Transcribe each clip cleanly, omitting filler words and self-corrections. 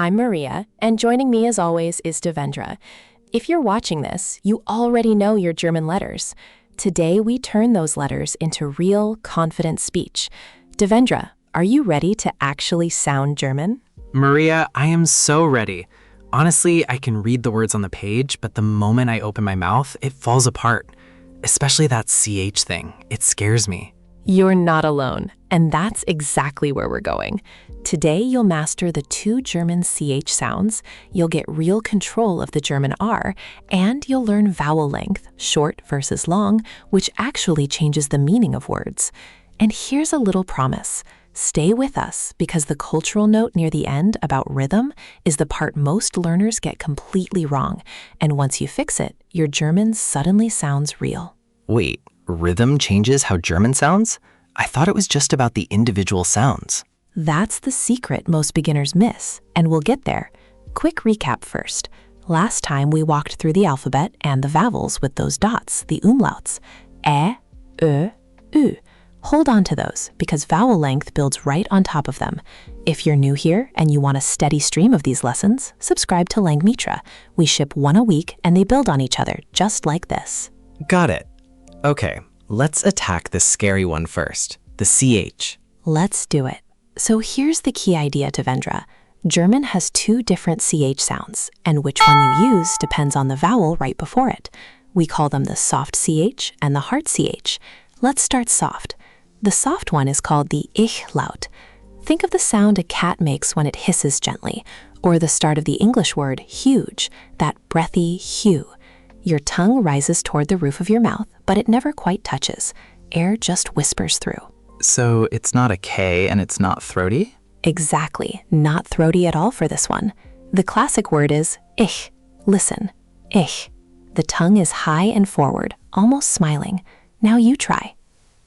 I'm Maria, and joining me as always is Devendra. If you're watching this, you already know your German letters. Today, we turn those letters into real, confident speech. Devendra, are you ready to actually sound German? Maria, I am so ready. Honestly, I can read the words on the page, but the moment I open my mouth, it falls apart. Especially that CH thing. It scares me. You're not alone, and that's exactly where we're going. Today, you'll master the two German CH sounds, you'll get real control of the German R, and you'll learn vowel length, short versus long, which actually changes the meaning of words. And here's a little promise. Stay with us, because the cultural note near the end about rhythm is the part most learners get completely wrong, and once you fix it, your German suddenly sounds real. Wait, rhythm changes how German sounds? I thought it was just about the individual sounds. That's the secret most beginners miss, and we'll get there. Quick recap first. Last time we walked through the alphabet and the vowels with those dots, the umlauts. E, U. Hold on to those, because vowel length builds right on top of them. If you're new here and you want a steady stream of these lessons, subscribe to Langmitra. We ship one a week and they build on each other, just like this. Got it. Okay, let's attack the scary one first, the CH. Let's do it. So here's the key idea, Devendra. German has two different CH sounds, and which one you use depends on the vowel right before it. We call them the soft CH and the hard CH. Let's start soft. The soft one is called the ich-Laut. Think of the sound a cat makes when it hisses gently, or the start of the English word huge, that breathy hew. Your tongue rises toward the roof of your mouth, but it never quite touches. Air just whispers through. So it's not a K and it's not throaty? Exactly, not throaty at all for this one. The classic word is ich. Listen, ich. The tongue is high and forward, almost smiling. Now you try.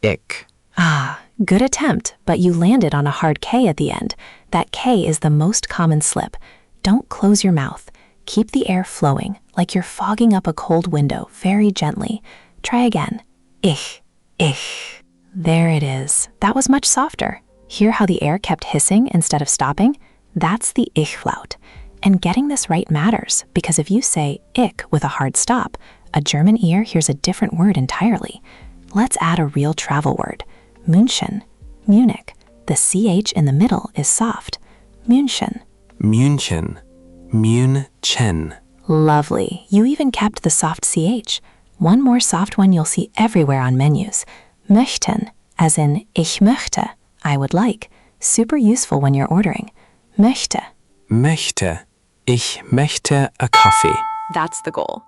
Ich. Ah, good attempt, but you landed on a hard K at the end. That K is the most common slip. Don't close your mouth. Keep the air flowing, like you're fogging up a cold window very gently. Try again. Ich, ich. There it is. That was much softer. Hear how the air kept hissing instead of stopping? That's the ich-Laut. And getting this right matters, because if you say ich with a hard stop, a German ear hears a different word entirely. Let's add a real travel word. München, Munich. The CH in the middle is soft. München. München. München. Lovely. You even kept the soft CH. One more soft one you'll see everywhere on menus. Möchten, as in ich möchte, I would like. Super useful when you're ordering. Möchte. Möchte. Ich möchte a coffee. That's the goal.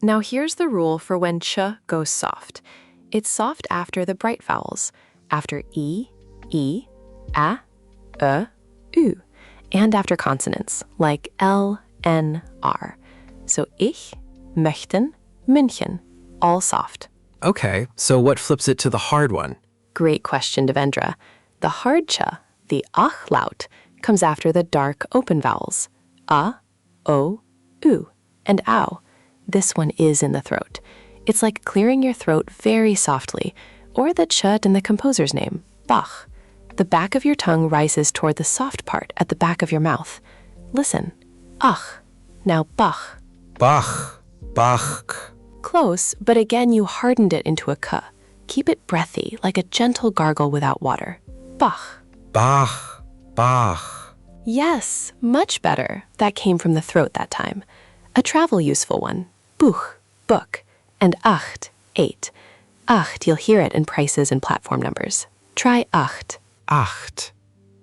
Now here's the rule for when ch goes soft. It's soft after the bright vowels, after e, a, u, and after consonants like l, n, r. So ich, möchten, München, all soft. Okay, so what flips it to the hard one? Great question, Devendra. The hard ch, the ach-Laut, comes after the dark open vowels, a, o, u, and ow. This one is in the throat. It's like clearing your throat very softly, or the ch in the composer's name, Bach. The back of your tongue rises toward the soft part at the back of your mouth. Listen, ach, now Bach. Bach. Bach. Close, but again you hardened it into a k. Keep it breathy, like a gentle gargle without water. Bach. Bach. Bach. Yes, much better. That came from the throat that time. A travel useful one. Buch, book. And acht, 8. Acht, you'll hear it in prices and platform numbers. Try acht. Acht.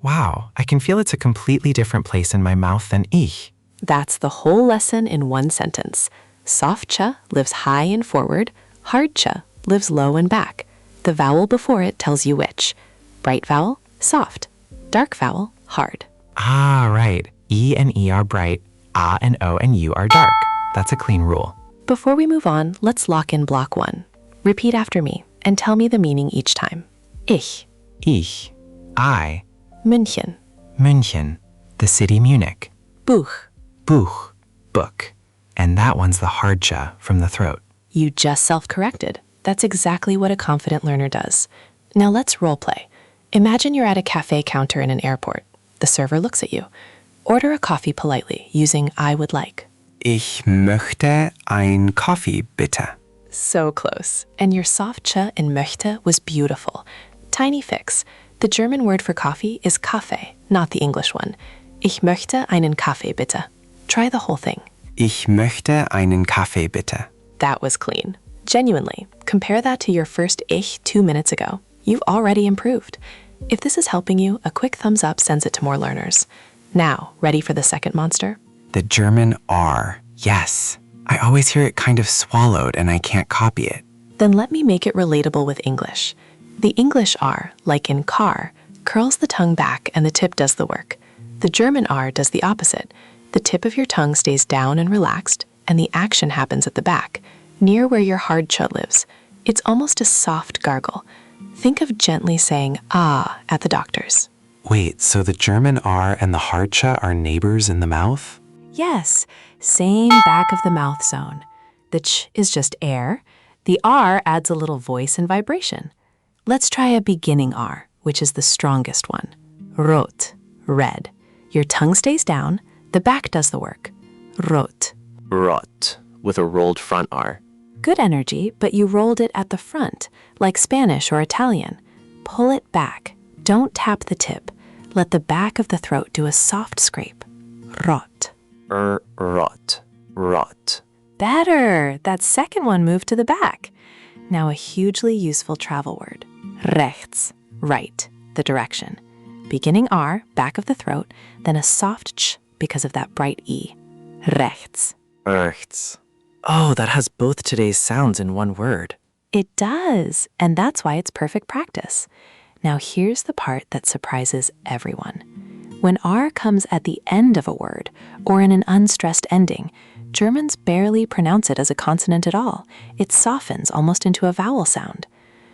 Wow, I can feel it's a completely different place in my mouth than ich. That's the whole lesson in one sentence. Soft ch lives high and forward. Hard ch lives low and back. The vowel before it tells you which. Bright vowel, soft. Dark vowel, hard. Ah, right. E and E are bright. A and O and U are dark. That's a clean rule. Before we move on, let's lock in block 1. Repeat after me and tell me the meaning each time. Ich. Ich. I. München. München. The city Munich. Buch. Buch. Book. And that one's the hard ch from the throat. You just self-corrected. That's exactly what a confident learner does. Now let's role play. Imagine you're at a cafe counter in an airport. The server looks at you. Order a coffee politely using I would like. Ich möchte ein Kaffee, bitte. So close. And your soft ch in möchte was beautiful. Tiny fix. The German word for coffee is Kaffee, not the English one. Ich möchte einen Kaffee, bitte. Try the whole thing. Ich möchte einen Kaffee, bitte. That was clean. Genuinely, compare that to your first ich 2 minutes ago. You've already improved. If this is helping you, a quick thumbs up sends it to more learners. Now, ready for the second monster? The German R. Yes. I always hear it kind of swallowed and I can't copy it. Then let me make it relatable with English. The English R, like in car, curls the tongue back and the tip does the work. The German R does the opposite. The tip of your tongue stays down and relaxed, and the action happens at the back, near where your hard ch lives. It's almost a soft gargle. Think of gently saying ah at the doctor's. Wait, so the German R and the hard ch are neighbors in the mouth? Yes, same back of the mouth zone. The ch is just air. The R adds a little voice and vibration. Let's try a beginning R, which is the strongest one. Rot, red. Your tongue stays down, the back does the work. Rot. Rot, with a rolled front R. Good energy, but you rolled it at the front, like Spanish or Italian. Pull it back. Don't tap the tip. Let the back of the throat do a soft scrape. Rot. Rot, rot. Better! That second one moved to the back. Now a hugely useful travel word. Rechts, right, the direction. Beginning R, back of the throat, then a soft ch because of that bright E. Rechts. Rechts. Oh, that has both today's sounds in one word. It does, and that's why it's perfect practice. Now here's the part that surprises everyone. When R comes at the end of a word, or in an unstressed ending, Germans barely pronounce it as a consonant at all. It softens almost into a vowel sound.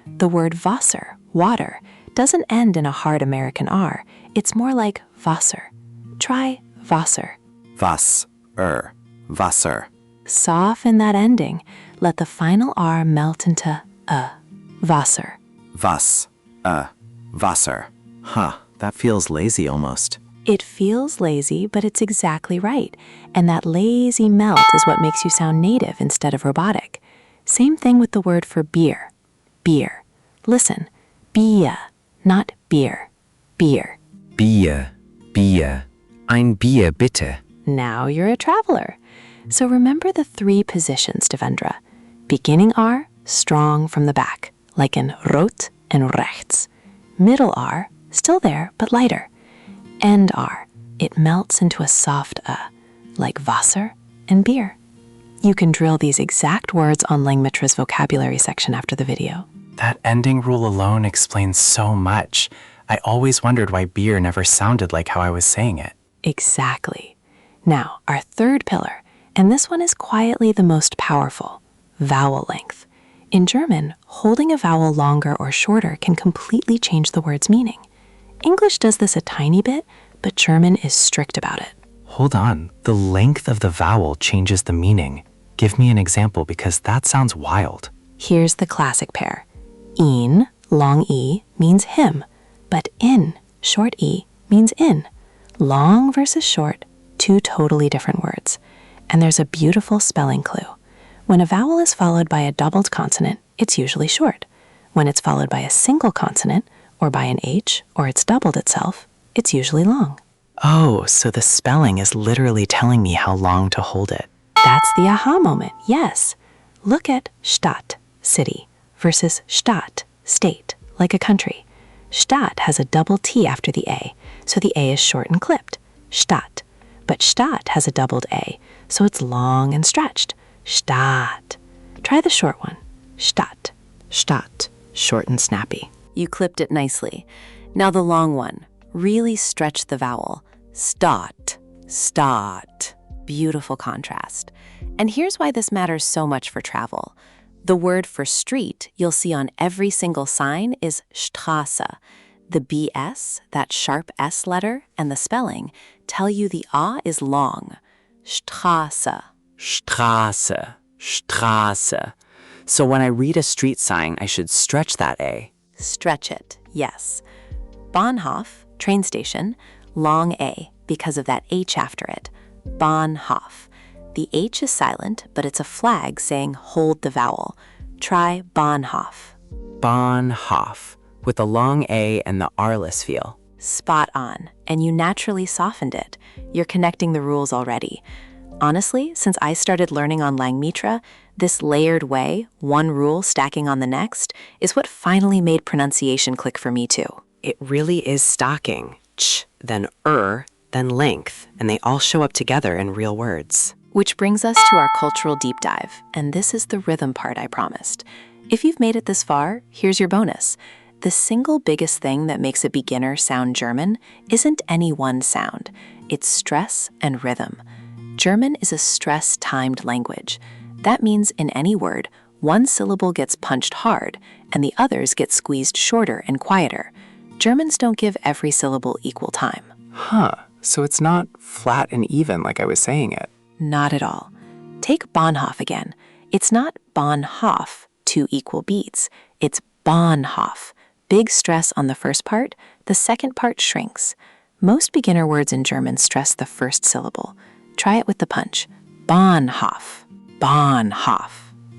The word Wasser, water, doesn't end in a hard American R. It's more like Wasser. Try Wasser. Wasser. Soften that ending. Let the final R melt into a. Wasser. Wasser. Huh, that feels lazy almost. It feels lazy, but it's exactly right. And that lazy melt is what makes you sound native instead of robotic. Same thing with the word for beer. Beer. Listen. Bier, not beer. Beer. Bier. Ein Bier, bitte. Now you're a traveler. So remember the 3 positions, Devendra. Beginning R, strong from the back, like in rot and rechts. Middle R, still there, but lighter. End R, it melts into a soft like Wasser and beer. You can drill these exact words on Langmitra's vocabulary section after the video. That ending rule alone explains so much. I always wondered why beer never sounded like how I was saying it. Exactly. Now, our third pillar, and this one is quietly the most powerful, vowel length. In German, holding a vowel longer or shorter can completely change the word's meaning. English does this a tiny bit, but German is strict about it. Hold on, the length of the vowel changes the meaning. Give me an example because that sounds wild. Here's the classic pair. Ihn, long E, means him, but in, short E, means in. Long versus short, 2 totally different words. And there's a beautiful spelling clue. When a vowel is followed by a doubled consonant, it's usually short. When it's followed by a single consonant, or by an H, or it's doubled itself, it's usually long. Oh, so the spelling is literally telling me how long to hold it. That's the aha moment, yes. Look at Stadt, city, versus Stadt, state, like a country. Stadt has a double T after the A, so the A is short and clipped. Stadt. But Stadt has a doubled A, so it's long and stretched. Stadt. Try the short one. Stadt. Stadt, short and snappy. You clipped it nicely. Now the long one. Really stretch the vowel. Stadt. Stadt. Beautiful contrast. And here's why this matters so much for travel. The word for street you'll see on every single sign is Straße. The BS, that sharp S letter, and the spelling tell you the A is long. Straße. Straße, Straße. So when I read a street sign, I should stretch that A. Stretch it, yes. Bahnhof, train station, long A. because of that H after it. Bahnhof. The H is silent, but it's a flag saying hold the vowel. Try Bahnhof. Bahnhof, with the long A and the R-less feel. Spot on, and you naturally softened it. You're connecting the rules already. Honestly, since I started learning on Langmitra, this layered way, one rule stacking on the next, is what finally made pronunciation click for me too. It really is stocking. Ch, then then length, and they all show up together in real words. Which brings us to our cultural deep dive, and this is the rhythm part I promised. If you've made it this far, here's your bonus. The single biggest thing that makes a beginner sound German isn't any one sound. It's stress and rhythm. German is a stress-timed language. That means in any word, one syllable gets punched hard, and the others get squeezed shorter and quieter. Germans don't give every syllable equal time. Huh, so it's not flat and even like I was saying it. Not at all. Take Bahnhof again. It's not Bahnhof, 2 equal beats. It's Bahnhof. Big stress on the first part, the second part shrinks. Most beginner words in German stress the first syllable. Try it with the punch. Bahnhof. Bahnhof.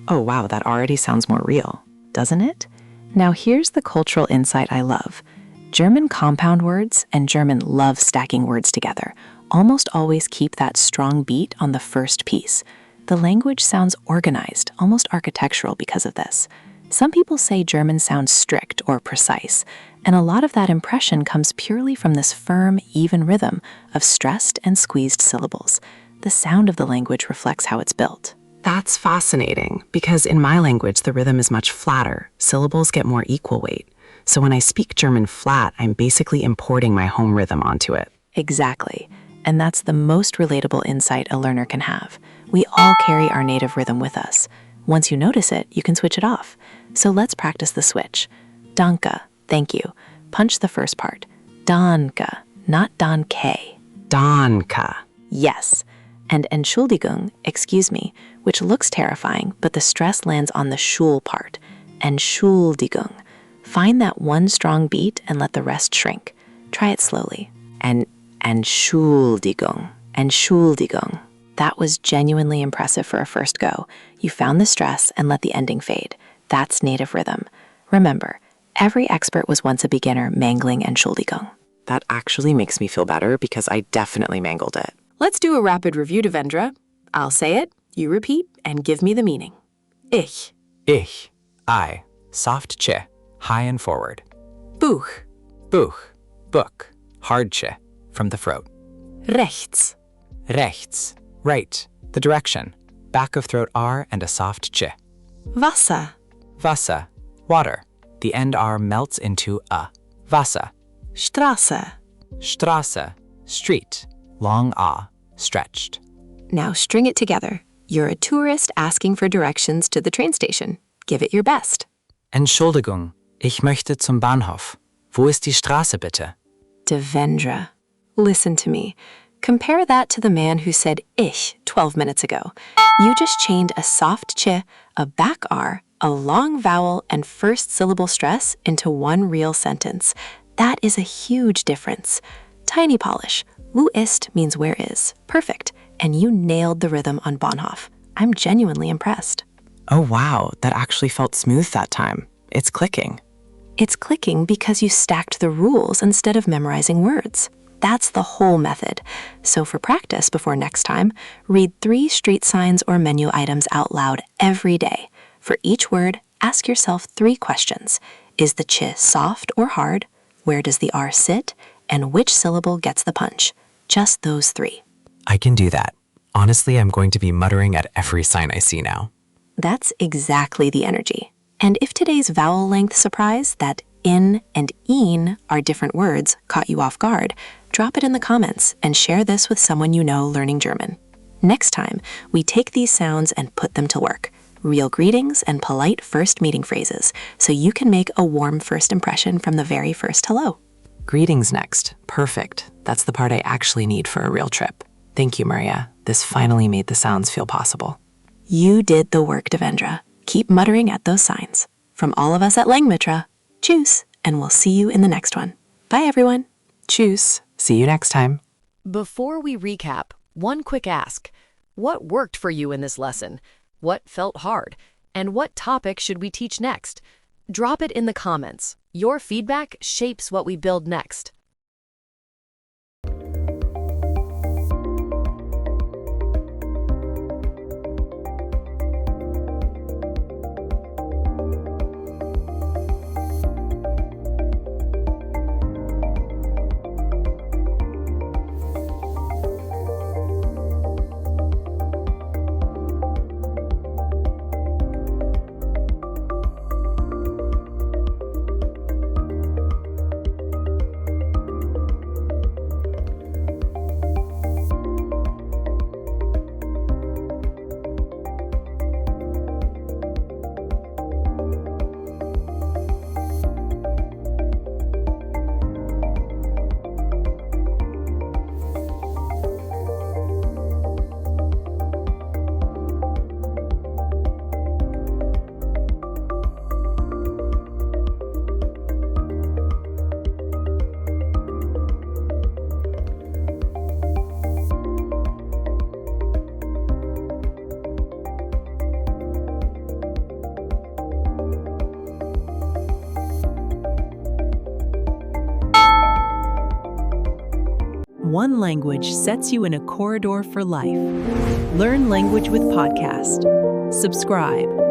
Oh wow, that already sounds more real. Doesn't it? Now here's the cultural insight I love. German compound words and German love stacking words together almost always keep that strong beat on the first piece. The language sounds organized, almost architectural because of this. Some people say German sounds strict or precise, and a lot of that impression comes purely from this firm, even rhythm of stressed and squeezed syllables. The sound of the language reflects how it's built. That's fascinating, because in my language, the rhythm is much flatter. Syllables get more equal weight. So when I speak German flat, I'm basically importing my home rhythm onto it. Exactly. And that's the most relatable insight a learner can have. We all carry our native rhythm with us. Once you notice it, you can switch it off. So let's practice the switch. Danke, thank you. Punch the first part. Danke, not danke. Danke. Yes. And Entschuldigung, excuse me, which looks terrifying, but the stress lands on the Schul part. Entschuldigung. Find that one strong beat and let the rest shrink. Try it slowly. Entschuldigung. Entschuldigung. That was genuinely impressive for a first go. You found the stress and let the ending fade. That's native rhythm. Remember, every expert was once a beginner mangling Entschuldigung. That actually makes me feel better because I definitely mangled it. Let's do a rapid review, Devendra. I'll say it, you repeat, and give me the meaning. Ich. I. Soft ch, high and forward. Buch. Book, hard ch, from the throat. Rechts. Rechts, right, the direction. Back of throat R and a soft ch. Wasser. Wasser, water. The end R melts into a. Wasser. Straße. Straße, street. Long A, stretched. Now string it together. You're a tourist asking for directions to the train station. Give it your best. Entschuldigung, ich möchte zum Bahnhof. Wo ist die Straße bitte? Devendra, listen to me. Compare that to the man who said ich 12 minutes ago. You just chained a soft ch, a back R, a long vowel, and first syllable stress into one real sentence. That is a huge difference. Tiny polish. Wo ist means where is. Perfect. And you nailed the rhythm on Bahnhof. I'm genuinely impressed. Oh wow, that actually felt smooth that time. It's clicking. It's clicking because you stacked the rules instead of memorizing words. That's the whole method. So for practice before next time, read 3 street signs or menu items out loud every day. For each word, ask yourself 3 questions. Is the ch soft or hard? Where does the R sit? And which syllable gets the punch? Just those 3. I can do that. Honestly, I'm going to be muttering at every sign I see now. That's exactly the energy. And if today's vowel length surprise, that in and een are different words, caught you off guard, drop it in the comments and share this with someone you know learning German. Next time, we take these sounds and put them to work. Real greetings and polite first meeting phrases, so you can make a warm first impression from the very first hello. Greetings next. Perfect. That's the part I actually need for a real trip. Thank you, Maria. This finally made the sounds feel possible. You did the work, Devendra. Keep muttering at those signs. From all of us at Langmitra, tschüss, and we'll see you in the next one. Bye, everyone. Tschüss. See you next time. Before we recap, one quick ask. What worked for you in this lesson? What felt hard? And what topic should we teach next? Drop it in the comments. Your feedback shapes what we build next. One language sets you in a corridor for life. Learn language with podcast. Subscribe.